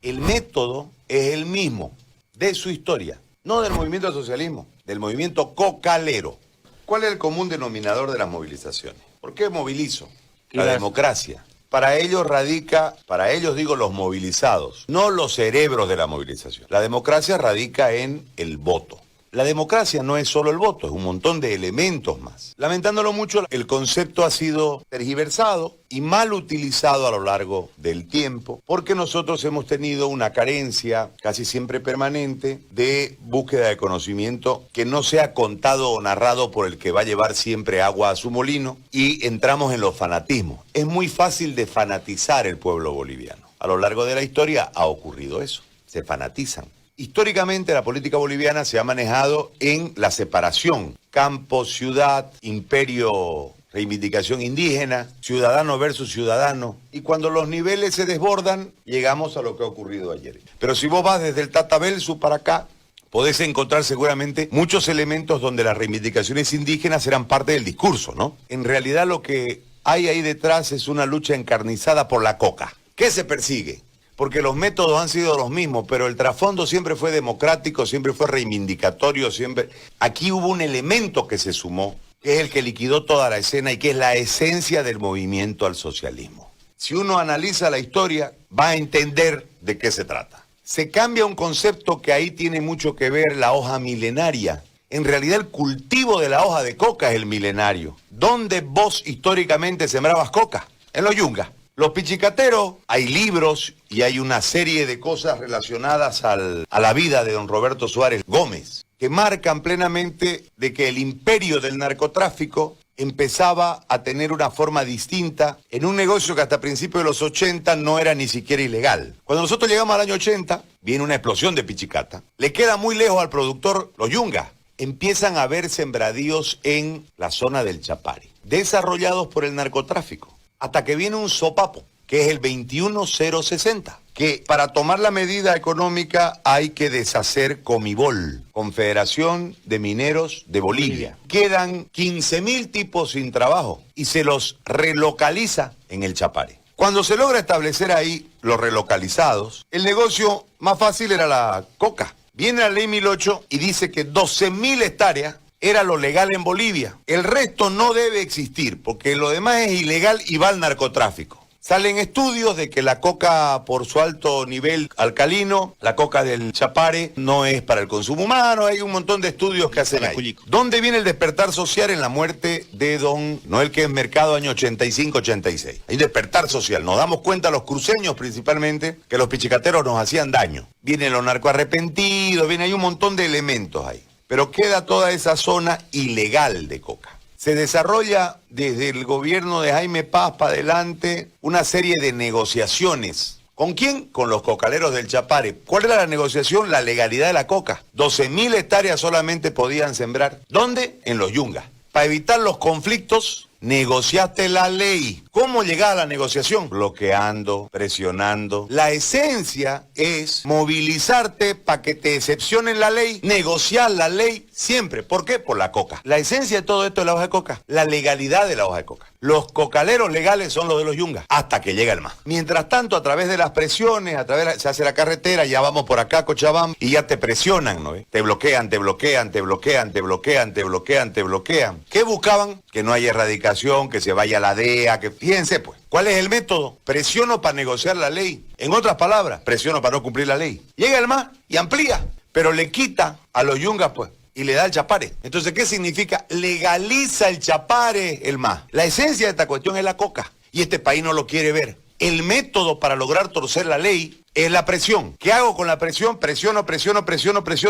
El método es el mismo de su historia, no del movimiento al socialismo, del movimiento cocalero. ¿Cuál es el común denominador de las movilizaciones? ¿Por qué movilizo? La democracia. Para ellos digo los movilizados, no los cerebros de la movilización. La democracia radica en el voto. La democracia no es solo el voto, es un montón de elementos más. Lamentándolo mucho, el concepto ha sido tergiversado y mal utilizado a lo largo del tiempo, porque nosotros hemos tenido una carencia casi siempre permanente de búsqueda de conocimiento que no sea contado o narrado por el que va a llevar siempre agua a su molino, y entramos en los fanatismos. Es muy fácil de fanatizar el pueblo boliviano. A lo largo de la historia ha ocurrido eso, se fanatizan. Históricamente la política boliviana se ha manejado en la separación, campo, ciudad, imperio, reivindicación indígena, ciudadano versus ciudadano. Y cuando los niveles se desbordan, llegamos a lo que ha ocurrido ayer. Pero si vos vas desde el Tata Belsu para acá, podés encontrar seguramente muchos elementos donde las reivindicaciones indígenas eran parte del discurso, ¿no? En realidad lo que hay ahí detrás es una lucha encarnizada por la coca. ¿Qué se persigue? Porque los métodos han sido los mismos, pero el trasfondo siempre fue democrático, siempre fue reivindicatorio, siempre. Aquí hubo un elemento que se sumó, que es el que liquidó toda la escena y que es la esencia del movimiento al socialismo. Si uno analiza la historia, va a entender de qué se trata. Se cambia un concepto que ahí tiene mucho que ver, la hoja milenaria. En realidad el cultivo de la hoja de coca es el milenario. ¿Dónde vos históricamente sembrabas coca? En los yungas. Los pichicateros, hay libros y hay una serie de cosas relacionadas a la vida de don Roberto Suárez Gómez, que marcan plenamente de que el imperio del narcotráfico empezaba a tener una forma distinta en un negocio que hasta principios de los 80 no era ni siquiera ilegal. Cuando nosotros llegamos al año 80, viene una explosión de pichicata. Le queda muy lejos al productor los yungas. Empiezan a haber sembradíos en la zona del Chapare, desarrollados por el narcotráfico. Hasta que viene un sopapo, que es el 21060, que para tomar la medida económica hay que deshacer Comibol, Confederación de Mineros de Bolivia. Quedan 15.000 tipos sin trabajo y se los relocaliza en el Chapare. Cuando se logra establecer ahí los relocalizados, el negocio más fácil era la coca. Viene la ley 1008 y dice que 12.000 hectáreas era lo legal en Bolivia. El resto no debe existir, porque lo demás es ilegal y va al narcotráfico. Salen estudios de que la coca, por su alto nivel alcalino, la coca del Chapare, no es para el consumo humano. Hay un montón de estudios que hacen ahí. ¿Dónde viene el despertar social? En la muerte de don Noel Quez Mercado, año 85-86. Hay despertar social. Nos damos cuenta, los cruceños principalmente, que los pichicateros nos hacían daño. Vienen los narcoarrepentidos, hay un montón de elementos ahí. Pero queda toda esa zona ilegal de coca. Se desarrolla desde el gobierno de Jaime Paz para adelante una serie de negociaciones. ¿Con quién? Con los cocaleros del Chapare. ¿Cuál era la negociación? La legalidad de la coca. 12.000 hectáreas solamente podían sembrar. ¿Dónde? En los yungas. Para evitar los conflictos, negociaste la ley. ¿Cómo llegar a la negociación? Bloqueando, presionando. La esencia es movilizarte para que te excepcionen la ley, negociar la ley siempre. ¿Por qué? Por la coca. La esencia de todo esto es la hoja de coca. La legalidad de la hoja de coca. Los cocaleros legales son los de los yungas, hasta que llega el MAS. Mientras tanto, a través de las presiones, se hace la carretera, ya vamos por acá, Cochabamba, y ya te presionan, ¿no? Te bloquean, te bloquean, te bloquean, te bloquean, te bloquean, te bloquean. ¿Qué buscaban? Que no haya erradicación, que se vaya la DEA, que... Fíjense, pues, ¿cuál es el método? Presiono para negociar la ley. En otras palabras, presiono para no cumplir la ley. Llega el MAS y amplía, pero le quita a los yungas, pues, y le da el Chapare. Entonces, ¿qué significa? Legaliza el Chapare el MAS. La esencia de esta cuestión es la coca, y este país no lo quiere ver. El método para lograr torcer la ley es la presión. ¿Qué hago con la presión? Presiono,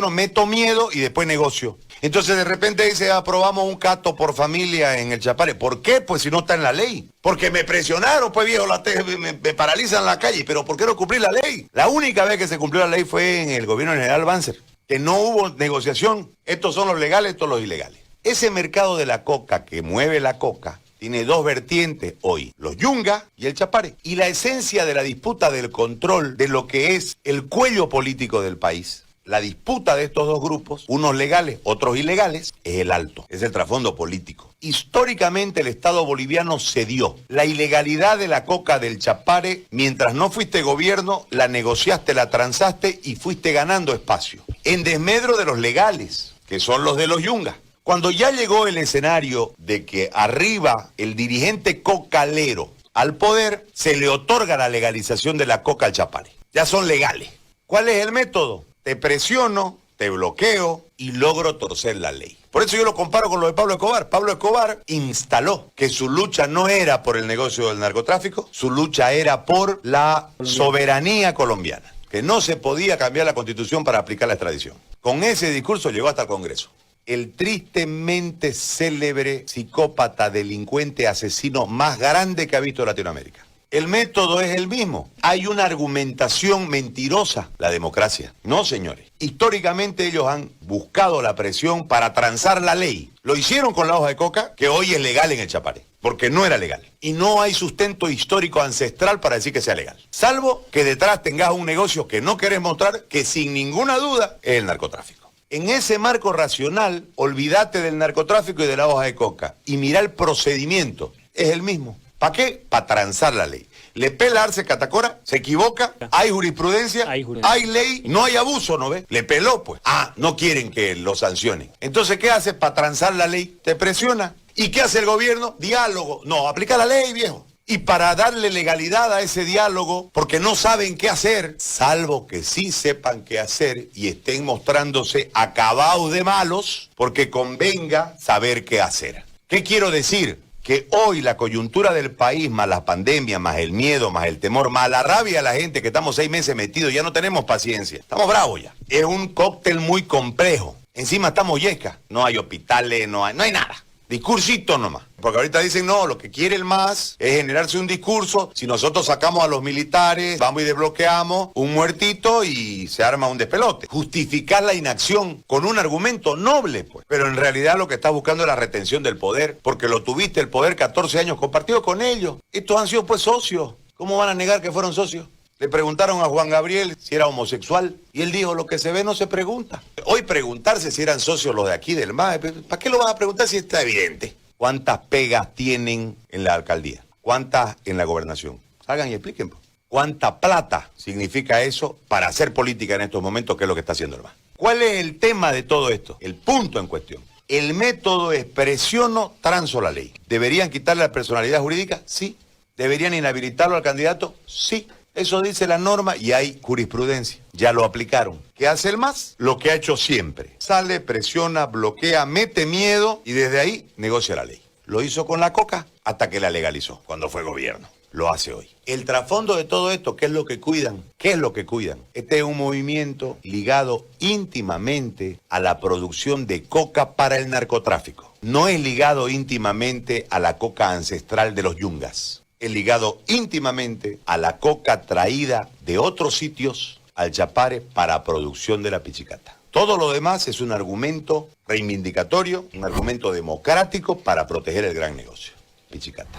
meto miedo y después negocio. Entonces de repente dice, aprobamos un cato por familia en el Chapare. ¿Por qué? Pues si no está en la ley. Porque me presionaron, pues viejo, me paralizan la calle. ¿Pero por qué no cumplir la ley? La única vez que se cumplió la ley fue en el gobierno del general Banzer, que no hubo negociación. Estos son los legales, estos los ilegales. Ese mercado de la coca que mueve la coca tiene dos vertientes hoy, los yungas y el Chapare. Y la esencia de la disputa del control de lo que es el cuello político del país La disputa de estos dos grupos, unos legales, otros ilegales, es el alto, es el trasfondo político. Históricamente el Estado boliviano cedió la ilegalidad de la coca del Chapare. Mientras no fuiste gobierno, la negociaste, la transaste y fuiste ganando espacio. En desmedro de los legales, que son los de los yungas. Cuando ya llegó el escenario de que arriba el dirigente cocalero al poder, se le otorga la legalización de la coca al Chapare. Ya son legales. ¿Cuál es el método? Te presiono, te bloqueo y logro torcer la ley. Por eso yo lo comparo con lo de Pablo Escobar. Pablo Escobar instaló que su lucha no era por el negocio del narcotráfico, su lucha era por la soberanía colombiana, que no se podía cambiar la Constitución para aplicar la extradición. Con ese discurso llegó hasta el Congreso. El tristemente célebre psicópata, delincuente, asesino más grande que ha visto Latinoamérica. El método es el mismo. Hay una argumentación mentirosa, la democracia. No, señores. Históricamente ellos han buscado la presión para transar la ley. Lo hicieron con la hoja de coca, que hoy es legal en el Chapare, porque no era legal. Y no hay sustento histórico ancestral para decir que sea legal. Salvo que detrás tengas un negocio que no querés mostrar, que sin ninguna duda es el narcotráfico. En ese marco racional, olvídate del narcotráfico y de la hoja de coca. Y mira el procedimiento. Es el mismo. ¿Para qué? Para transar la ley. Le pela Arce Catacora, se equivoca, hay jurisprudencia, hay ley, no hay abuso, ¿no ves? Le peló, pues. No quieren que lo sancionen. Entonces, ¿qué hace para transar la ley? Te presiona. ¿Y qué hace el gobierno? Diálogo. No, aplica la ley, viejo. Y para darle legalidad a ese diálogo, porque no saben qué hacer, salvo que sí sepan qué hacer y estén mostrándose acabados de malos, porque convenga saber qué hacer. ¿Qué quiero decir? Que hoy la coyuntura del país, más la pandemia, más el miedo, más el temor, más la rabia de la gente que estamos 6 meses metidos, ya no tenemos paciencia, estamos bravos ya. Es un cóctel muy complejo. Encima estamos yescas, no hay hospitales, no hay nada. Discursito nomás. Porque ahorita dicen, no, lo que quiere el MAS es generarse un discurso. Si nosotros sacamos a los militares, vamos y desbloqueamos un muertito y se arma un despelote. Justificar la inacción con un argumento noble, pues. Pero en realidad lo que está buscando es la retención del poder, porque lo tuviste el poder 14 años compartido con ellos. Estos han sido pues socios. ¿Cómo van a negar que fueron socios? Le preguntaron a Juan Gabriel si era homosexual y él dijo, lo que se ve no se pregunta. Hoy preguntarse si eran socios los de aquí del MAS, ¿para qué lo van a preguntar si está evidente? ¿Cuántas pegas tienen en la alcaldía? ¿Cuántas en la gobernación? Salgan y expliquen. ¿Cuánta plata significa eso para hacer política en estos momentos, que es lo que está haciendo el MAS? ¿Cuál es el tema de todo esto? El punto en cuestión. El método es presiono, transo la ley. ¿Deberían quitarle la personalidad jurídica? Sí. ¿Deberían inhabilitarlo al candidato? Sí. Eso dice la norma y hay jurisprudencia. Ya lo aplicaron. ¿Qué hace el MAS? Lo que ha hecho siempre. Sale, presiona, bloquea, mete miedo y desde ahí negocia la ley. Lo hizo con la coca hasta que la legalizó, cuando fue gobierno. Lo hace hoy. El trasfondo de todo esto, ¿qué es lo que cuidan? ¿Qué es lo que cuidan? Este es un movimiento ligado íntimamente a la producción de coca para el narcotráfico. No es ligado íntimamente a la coca ancestral de los yungas. Es ligado íntimamente a la coca traída de otros sitios al Chapare para producción de la pichicata. Todo lo demás es un argumento reivindicatorio, un argumento democrático para proteger el gran negocio, pichicata.